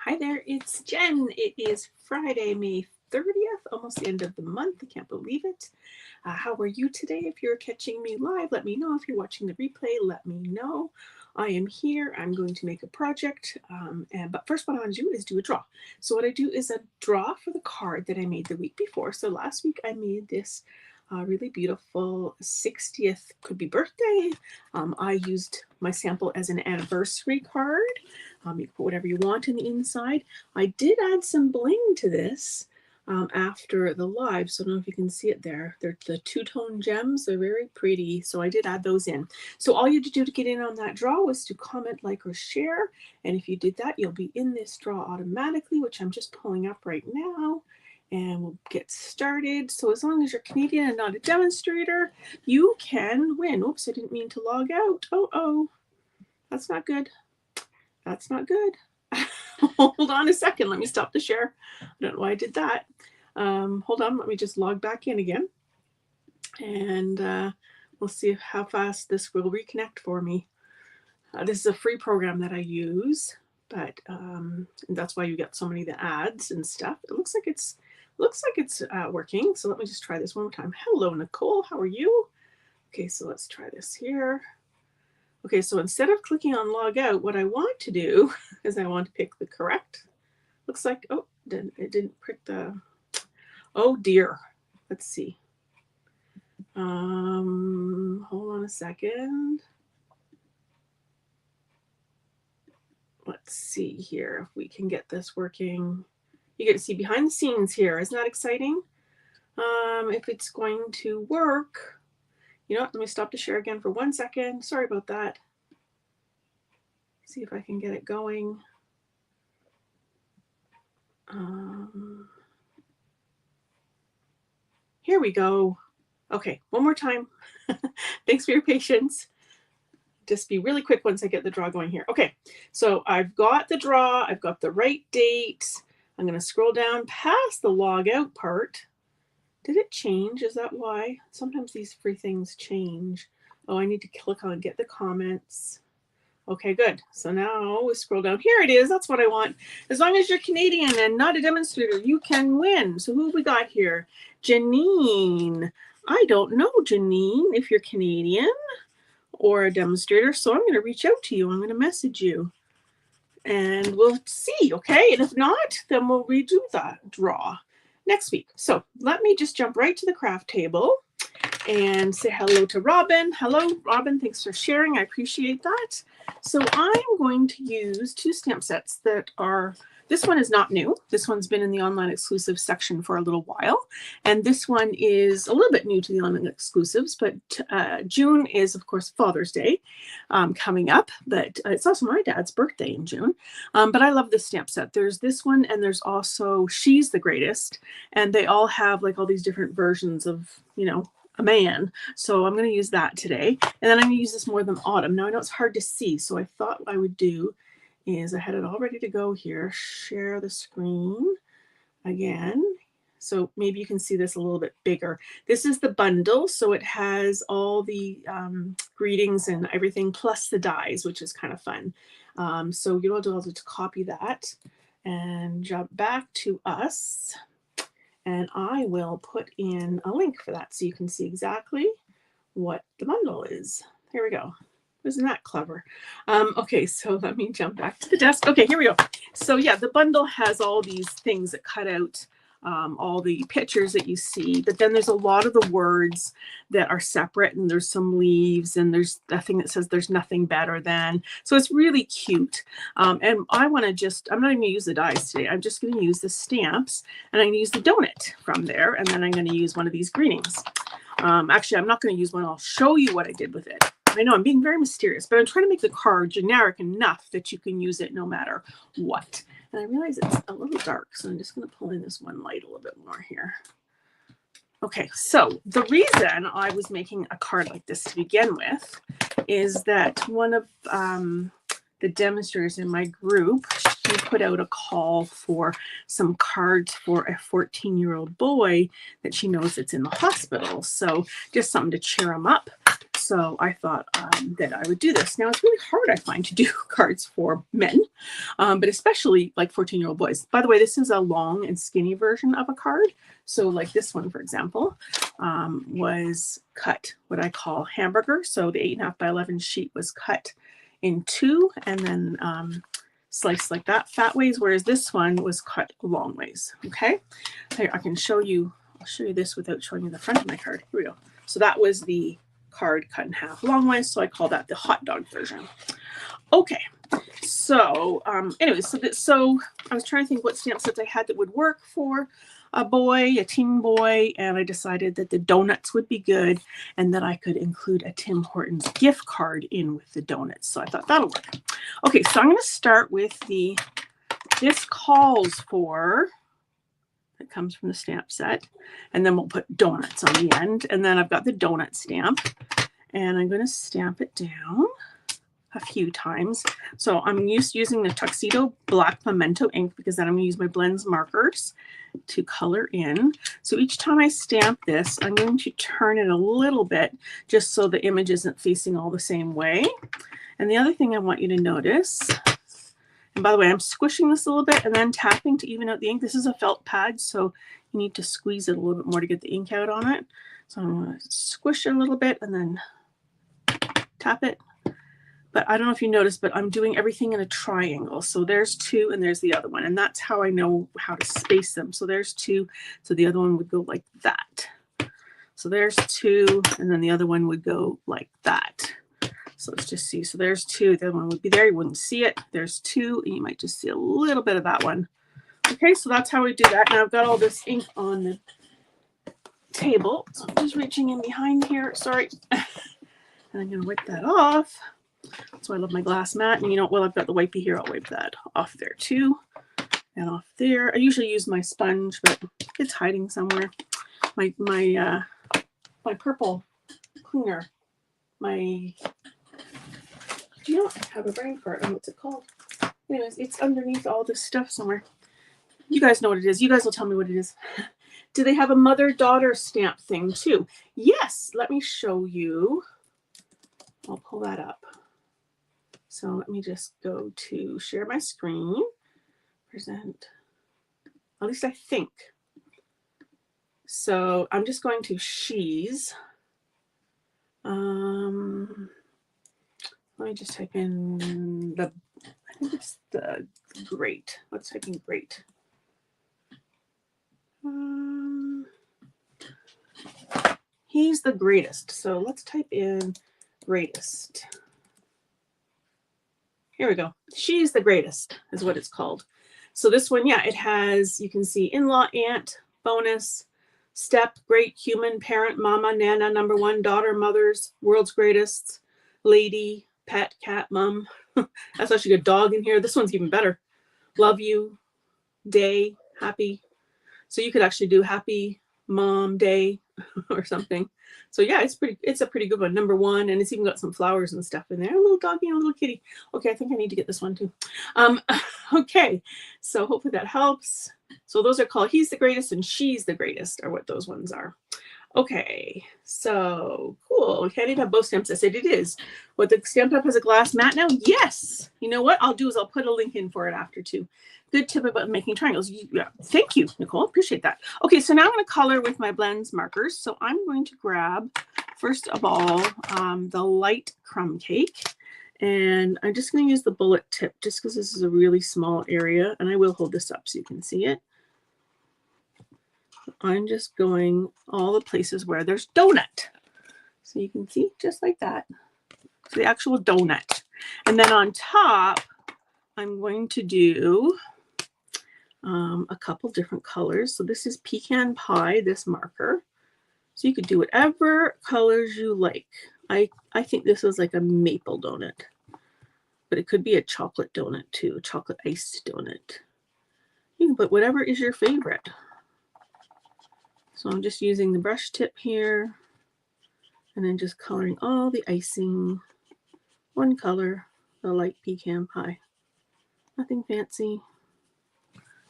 Hi there, it's Jen. It is Friday, May 30th, almost the end of the month. I can't believe it. How are you today? If you're catching me live, let me know. If you're watching the replay, let me know. I am here. I'm going to make a project. But first, what I want to do is do a draw. So what I do is a draw for the card that I made the week before. So last week I made this really beautiful 60th, could be birthday. I used my sample as an anniversary card. You can put whatever you want in the inside. I did add some bling to this after the live, so I don't know if you can see it there. They're the two-tone gems. They're very pretty, so I did add those in. So all you had to do to get in on that draw was to comment, like, or share, and if you did that, you'll be in this draw automatically, which I'm just pulling up right now, and we'll get started. So as long as you're Canadian and not a demonstrator, you can win. Oops, I didn't mean to log out. Oh, that's not good. That's not good. Hold on a second. Let me stop the share. I don't know why I did that. Hold on. Let me just log back in again. And we'll see how fast this will reconnect for me. This is a free program that I use, but that's why you get so many of the ads and stuff. It looks like it's working. So let me just try this one more time. Hello, Nicole. How are you? Okay, so let's try this here. Okay, so instead of clicking on log out, what I want to do is I want to pick the correct. Looks like, oh, it didn't pick the, oh dear. Let's see. Hold on a second. Let's see here if we can get this working. You get to see behind the scenes here. Isn't that exciting? If it's going to work. You know what? Let me stop the share again for 1 second. Sorry about that. See if I can get it going. Here we go. Okay, one more time. Thanks for your patience. Just be really quick once I get the draw going here. Okay, so I've got the draw. I've got the right date. I'm going to scroll down past the log out part. Did it change? Is that why? Sometimes these free things change. Oh, I need to click on get the comments. Okay, good. So now we scroll down. Here it is. That's what I want. As long as you're Canadian and not a demonstrator, you can win. So who have we got here? Janine. I don't know, Janine, if you're Canadian or a demonstrator. So I'm going to reach out to you. I'm going to message you. And we'll see, okay? And if not, then we'll redo that draw next week. So let me just jump right to the craft table and say hello to Robin. Hello, Robin. Thanks for sharing. I appreciate that. So I'm going to use two stamp sets that are, this one is not new. This one's been in the online exclusive section for a little while. And this one is a little bit new to the online exclusives, but June is, of course, Father's Day coming up. But it's also my dad's birthday in June. But I love this stamp set. There's this one, and there's also She's the Greatest. And they all have like all these different versions of, you know, a man. So I'm going to use that today. And then I'm going to use this more than autumn. Now I know it's hard to see. So I thought what I would do is I had it all ready to go here. Share the screen again. So maybe you can see this a little bit bigger. This is the bundle. So it has all the greetings and everything plus the dies, which is kind of fun. So you'll be able to copy that and jump back to us. And I will put in a link for that so you can see exactly what the bundle is. Here we go. Isn't that clever? Okay, so let me jump back to the desk. Okay, here we go. So yeah, the bundle has all these things that cut out all the pictures that you see, but then there's a lot of the words that are separate, and there's some leaves, and there's a thing that says there's nothing better than. So it's really cute. And I want to just, I'm not even going to use the dies today. I'm just going to use the stamps, and I'm going to use the donut from there, and then I'm going to use one of these greetings. Actually, I'm not going to use one. I'll show you what I did with it. I know I'm being very mysterious, but I'm trying to make the card generic enough that you can use it no matter what. And I realize it's a little dark, so I'm just going to pull in this one light a little bit more here. Okay, so the reason I was making a card like this to begin with is that one of the demonstrators in my group, she put out a call for some cards for a 14-year-old boy that she knows that's in the hospital. So just something to cheer him up. So I thought that I would do this. Now it's really hard, I find, to do cards for men, but especially like 14-year-old boys. By the way, this is a long and skinny version of a card. So like this one, for example, was cut what I call hamburger. So the 8.5 by 11 sheet was cut in two and then sliced like that fat ways, whereas this one was cut long ways. Okay, here I can show you. I'll show you this without showing you the front of my card. Here we go. So that was the card cut in half long ways. So I call that the hot dog version. Okay. So anyways, so I was trying to think what stamp sets I had that would work for a boy, a teen boy, and I decided that the donuts would be good and that I could include a Tim Hortons gift card in with the donuts. So I thought that'll work. Okay, so I'm going to start with this calls for, it comes from the stamp set, and then we'll put donuts on the end. And then I've got the donut stamp, and I'm going to stamp it down a few times. So I'm using the Tuxedo Black Pimento ink because then I'm going to use my blends markers to color in. So each time I stamp this, I'm going to turn it a little bit just so the image isn't facing all the same way. And the other thing I want you to notice, and by the way, I'm squishing this a little bit and then tapping to even out the ink. This is a felt pad, so you need to squeeze it a little bit more to get the ink out on it. So I'm going to squish it a little bit and then tap it. But I don't know if you noticed, but I'm doing everything in a triangle. So there's two and there's the other one. And that's how I know how to space them. So there's two. So the other one would go like that. So there's two. And then the other one would go like that. So let's just see. So there's two. The other one would be there. You wouldn't see it. There's two. And you might just see a little bit of that one. Okay, so that's how we do that. Now I've got all this ink on the table. So I'm just reaching in behind here. Sorry. And I'm going to wipe that off. So I love my glass mat, and you know, well, I've got the wipey here. I'll wipe that off there too, and off there. I usually use my sponge, but it's hiding somewhere. My purple cleaner. Do you know what? I have a brain fart on what's it called? Anyways, it's underneath all this stuff somewhere. You guys know what it is. You guys will tell me what it is. Do they have a mother-daughter stamp thing too? Yes. Let me show you. I'll pull that up. So let me just go to share my screen, present, at least I think. So I'm just going to she's. Let me just type in I think it's the great. Let's type in great. He's the greatest. So let's type in greatest. Here we go. She's the greatest is what it's called. So this one, yeah, it has, you can see in-law, aunt, bonus, step, great, human, parent, mama, nana, number one, daughter, mothers, world's greatest, lady, pet, cat, mom. That's actually a dog in here. This one's even better. Love you, day, happy. So you could actually do happy mom day or something. So yeah, it's a pretty good one. Number one, and it's even got some flowers and stuff in there. A little doggy and a little kitty. Okay, I think I need to get this one too. Okay, so hopefully that helps. So those are called He's the Greatest and She's the Greatest are what those ones are. Okay, so cool. Can it have both stamps? I said it is. What, the Stampin' Up! Has a glass mat now? Yes. You know what I'll do is I'll put a link in for it after too. Good tip about making triangles. Yeah, thank you, Nicole. Appreciate that. Okay, so now I'm going to color with my blends markers. So I'm going to grab, first of all, the light crumb cake. And I'm just going to use the bullet tip just because this is a really small area. And I will hold this up so you can see it. I'm just going all the places where there's donut. So you can see just like that. So the actual donut. And then on top, I'm going to do a couple different colors. So this is pecan pie, this marker. So you could do whatever colors you like. I think this is like a maple donut, but it could be a chocolate donut too, a chocolate iced donut. You can put whatever is your favorite. So I'm just using the brush tip here and then just coloring all the icing. One color, the light pecan pie. Nothing fancy.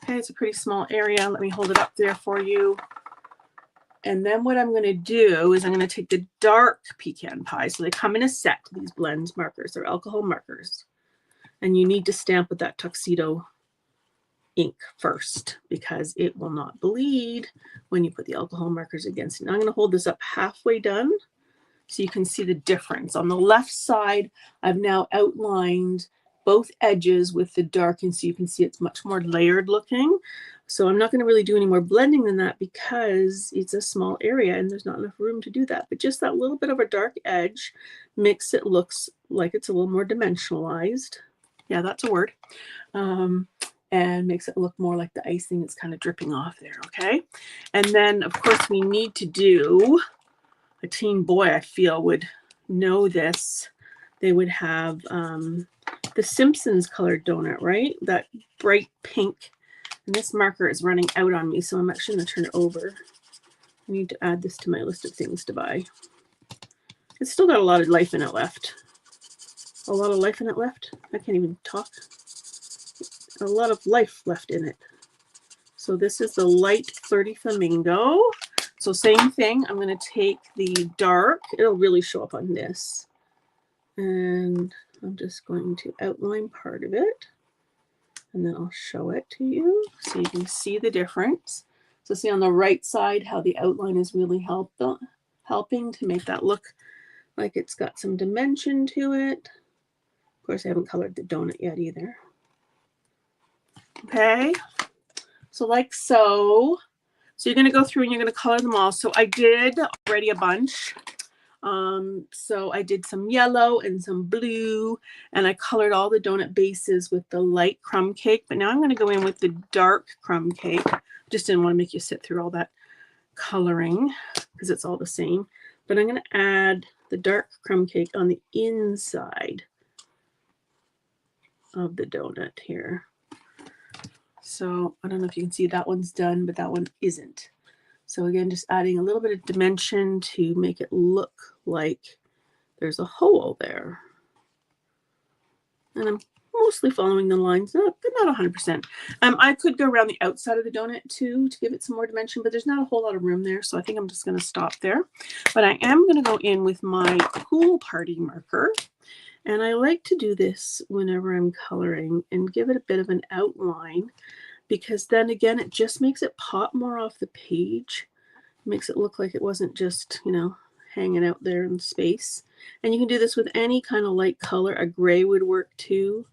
Okay, it's a pretty small area. Let me hold it up there for you. And then what I'm going to do is I'm going to take the dark pecan pie. So they come in a set, these blends markers. They're alcohol markers. And you need to stamp with that tuxedo ink first because it will not bleed when you put the alcohol markers against it. Now I'm going to hold this up halfway done so you can see the difference. On the left side, I've now outlined both edges with the dark, and so you can see it's much more layered looking. So I'm not going to really do any more blending than that because it's a small area and there's not enough room to do that. But just that little bit of a dark edge makes it look like it's a little more dimensionalized. Yeah, that's a word. And makes it look more like the icing is kind of dripping off there, okay? And then, of course, we need to do, a teen boy, I feel, would know this. They would have the Simpsons colored donut, right? That bright pink. And this marker is running out on me, so I'm actually going to turn it over. I need to add this to my list of things to buy. It's still got a lot of life in it left. A lot of life in it left? I can't even talk. A lot of life left in it. So this is the light Flirty Flamingo. So same thing, I'm going to take the dark, it'll really show up on this. And I'm just going to outline part of it. And then I'll show it to you so you can see the difference. So see on the right side how the outline is really helping to make that look like it's got some dimension to it. Of course, I haven't colored the donut yet either. Okay, so like so. So you're going to go through and you're going to color them all. So I did already a bunch. So I did some yellow and some blue, and I colored all the donut bases with the light crumb cake. But now I'm going to go in with the dark crumb cake. Just didn't want to make you sit through all that coloring because it's all the same. But I'm going to add the dark crumb cake on the inside of the donut here. So I don't know if you can see that one's done, but that one isn't. So again, just adding a little bit of dimension to make it look like there's a hole there. And I'm mostly following the lines, not 100%. I could go around the outside of the donut too to give it some more dimension, but there's not a whole lot of room there. So I think I'm just going to stop there. But I am going to go in with my Pool Party marker. And I like to do this whenever I'm coloring and give it a bit of an outline, because then again, it just makes it pop more off the page. It makes it look like it wasn't just, you know, hanging out there in space. And you can do this with any kind of light color. A gray would work too,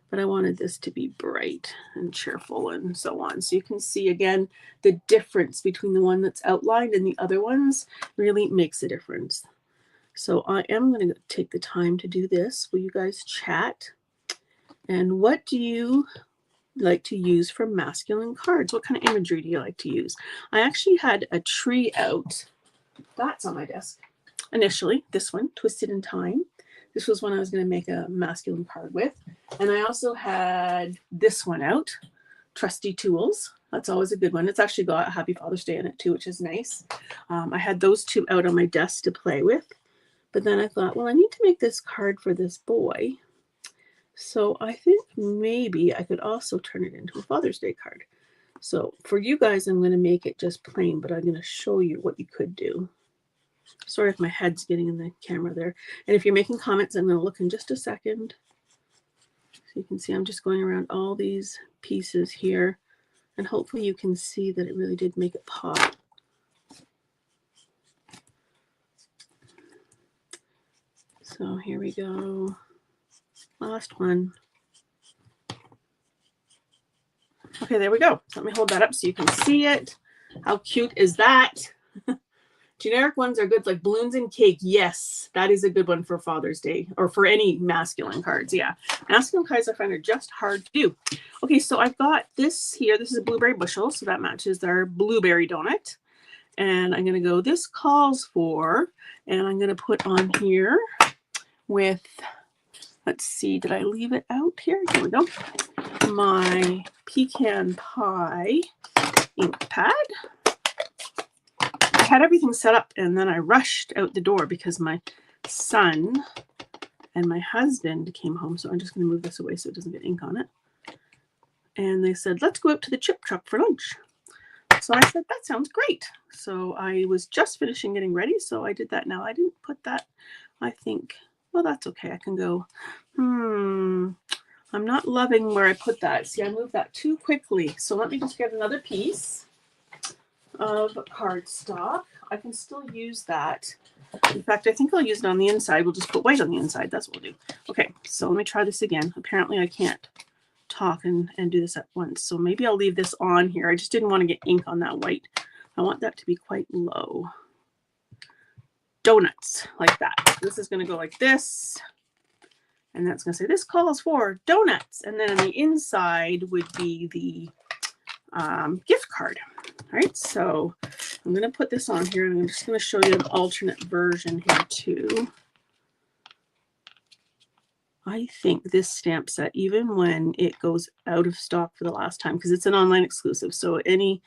but I wanted this to be bright and cheerful and so on. So you can see again, the difference between the one that's outlined and the other ones really makes a difference. So I am going to take the time to do this. Will you guys chat? And what do you like to use for masculine cards? What kind of imagery do you like to use? I actually had a tree out. That's on my desk. Initially, this one, Twisted in Time. This was one I was going to make a masculine card with. And I also had this one out, Trusty Tools. That's always a good one. It's actually got a Happy Father's Day in it too, which is nice. I had those two out on my desk to play with. But then I thought, well, I need to make this card for this boy. So I think maybe I could also turn it into a Father's Day card. So for you guys, I'm going to make it just plain, but I'm going to show you what you could do. Sorry if my head's getting in the camera there. And if you're making comments, I'm going to look in just a second. So you can see I'm just going around all these pieces here. And hopefully you can see that it really did make it pop. So here we go. Last one. Okay, there we go. So let me hold that up so you can see it. How cute is that? Generic ones are good, like balloons and cake. Yes, that is a good one for Father's Day or for any masculine cards. Yeah, masculine cards I find are just hard to do. Okay, so I've got this here. This is a blueberry bushel, so that matches our blueberry donut. And I'm going to go, this calls for, and I'm going to put on here with, let's see, did I leave it out here? Here we go. My pecan pie ink pad. I had everything set up and then I rushed out the door because my son and my husband came home. So I'm just going to move this away so it doesn't get ink on it. And they said, let's go out to the chip truck for lunch. So I said, that sounds great. So I was just finishing getting ready. So I did that now. I didn't put that, I think, well, that's okay. I can go, I'm not loving where I put that. See, I moved that too quickly. So let me just get another piece of cardstock. I can still use that. In fact, I think I'll use it on the inside. We'll just put white on the inside. That's what we'll do. Okay, so let me try this again. Apparently I can't talk and do this at once. So maybe I'll leave this on here. I just didn't want to get ink on that white. I want that to be quite low. Donuts, like that. This is going to go like this. And that's going to say, this calls for donuts. And then on the inside would be the gift card. All right, so I'm going to put this on here, and I'm just going to show you an alternate version here too. I think this stamp set, even when it goes out of stock for the last time, because it's an online exclusive, so any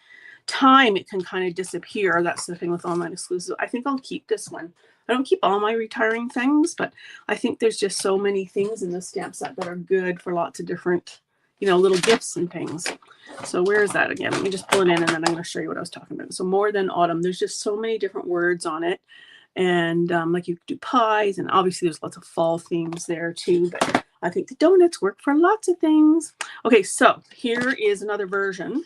time it can kind of disappear. That's the thing with online exclusive. I think I'll keep this one. I don't keep all my retiring things, but I think there's just so many things in this stamp set that are good for lots of different, you know, little gifts and things. So where is that again? Let me just pull it in, and then I'm going to show you what I was talking about. So More Than Autumn, there's just so many different words on it. And like you could do pies, and obviously there's lots of fall themes there too, but I think the donuts work for lots of things. Okay, so here is another version.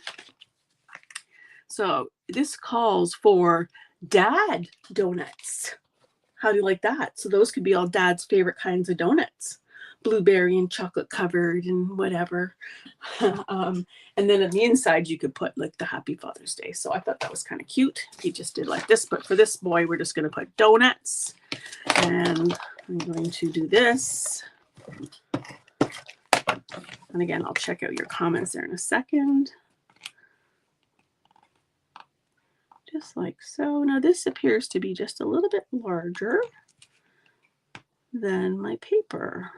So this calls for dad donuts. How do you like that? So those could be all dad's favorite kinds of donuts. Blueberry and chocolate covered and whatever. And then on the inside, you could put like the Happy Father's Day. So I thought that was kind of cute. He just did like this, but for this boy, we're just going to put donuts. And I'm going to do this. And again, I'll check out your comments there in a second. Just like so. Now this appears to be just a little bit larger than my paper.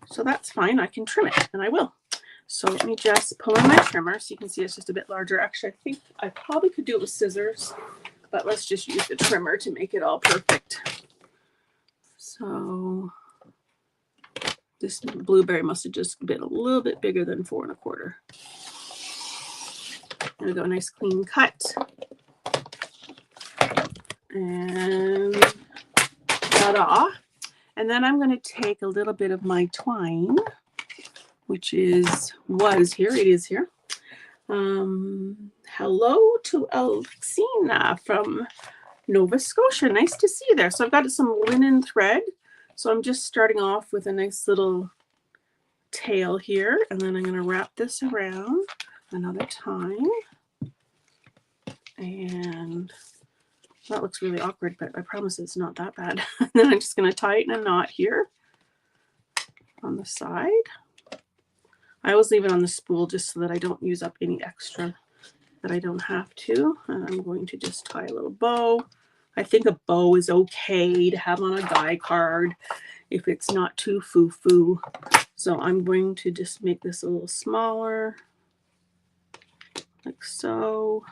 So that's fine. I can trim it, and I will. So let me just pull in my trimmer so you can see it's just a bit larger. Actually, I think I probably could do it with scissors, but let's just use the trimmer to make it all perfect. So this blueberry must have just been a little bit bigger than 4 1/4. There we go, nice clean cut. And ta-da. And then I'm going to take a little bit of my twine, which was here. It is here. Hello to Alexina from Nova Scotia. Nice to see you there. So I've got some linen thread. So I'm just starting off with a nice little tail here. And then I'm going to wrap this around another time. And that looks really awkward, but I promise it's not that bad. And then I'm just going to tighten a knot here on the side. I always leave it on the spool just so that I don't use up any extra that I don't have to. And I'm going to just tie a little bow. I think a bow is okay to have on a die card if it's not too foo-foo. So I'm going to just make this a little smaller, like so.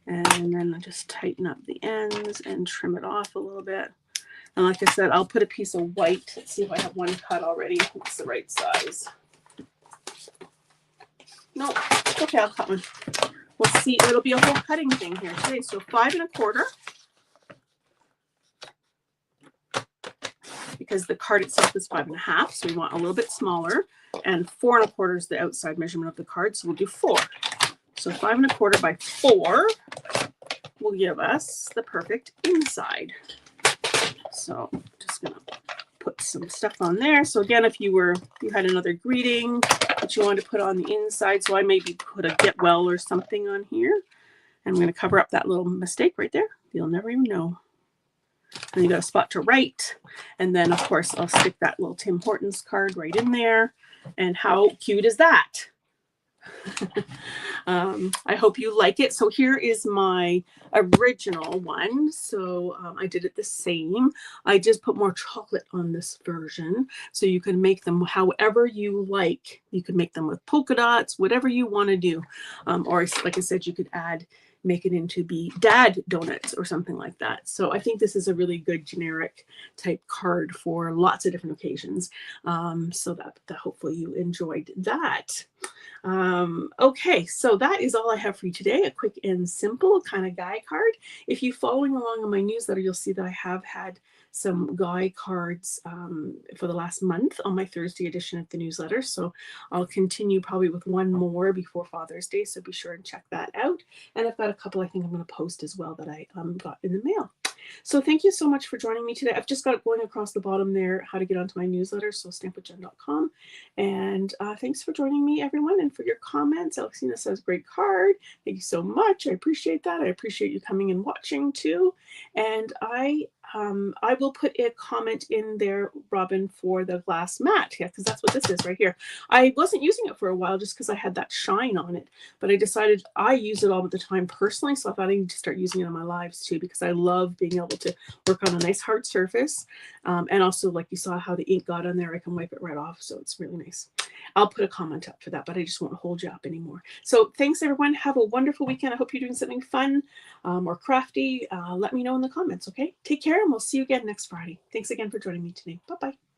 And then I'll just tighten up the ends and trim it off a little bit. And like I said, I'll put a piece of white. Let's see if I have one cut already. It's the right size. No, okay, I'll cut one. We'll see. It'll be a whole cutting thing here today. So 5 1/4. Because the card itself is 5 1/2. So we want a little bit smaller. And 4 1/4 is the outside measurement of the card. So we'll do 4. So 5 1/4 by 4 will give us the perfect inside. So I'm just going to put some stuff on there. So again, if you had another greeting that you wanted to put on the inside, so I maybe put a get well or something on here. And I'm going to cover up that little mistake right there. You'll never even know. And you got a spot to write. And then, of course, I'll stick that little Tim Hortons card right in there. And how cute is that? I hope you like it. So here is my original one. So I did it the same. I just put more chocolate on this version. So you can make them however you like. You can make them with polka dots, whatever you want to do. Or like I said, you could make it into be dad donuts or something like that. So I think this is a really good generic type card for lots of different occasions. So that hopefully you enjoyed that. Okay, so that is all I have for you today. A quick and simple kind of guy card. If you're following along on my newsletter, you'll see that I have had some guy cards for the last month on my Thursday edition of the newsletter. So I'll continue probably with one more before Father's Day. So be sure and check that out. And I've got a couple I think I'm going to post as well that I got in the mail. So thank you so much for joining me today. I've just got going across the bottom there how to get onto my newsletter, so stampwithjen.com. And thanks for joining me, everyone, and for your comments. Alexina says, great card. Thank you so much. I appreciate that. I appreciate you coming and watching too. And I will put a comment in there, Robin, for the glass mat. Yeah, because that's what this is right here. I wasn't using it for a while just because I had that shine on it, but I decided I use it all the time personally, so I thought I need to start using it on my lives too, because I love being able to work on a nice hard surface. And also, like you saw how the ink got on there, I can wipe it right off, so it's really nice. I'll put a comment up for that, but I just won't hold you up anymore. So thanks, everyone. Have a wonderful weekend. I hope you're doing something fun or crafty. Let me know in the comments, okay? Take care, and we'll see you again next Friday. Thanks again for joining me today. Bye-bye.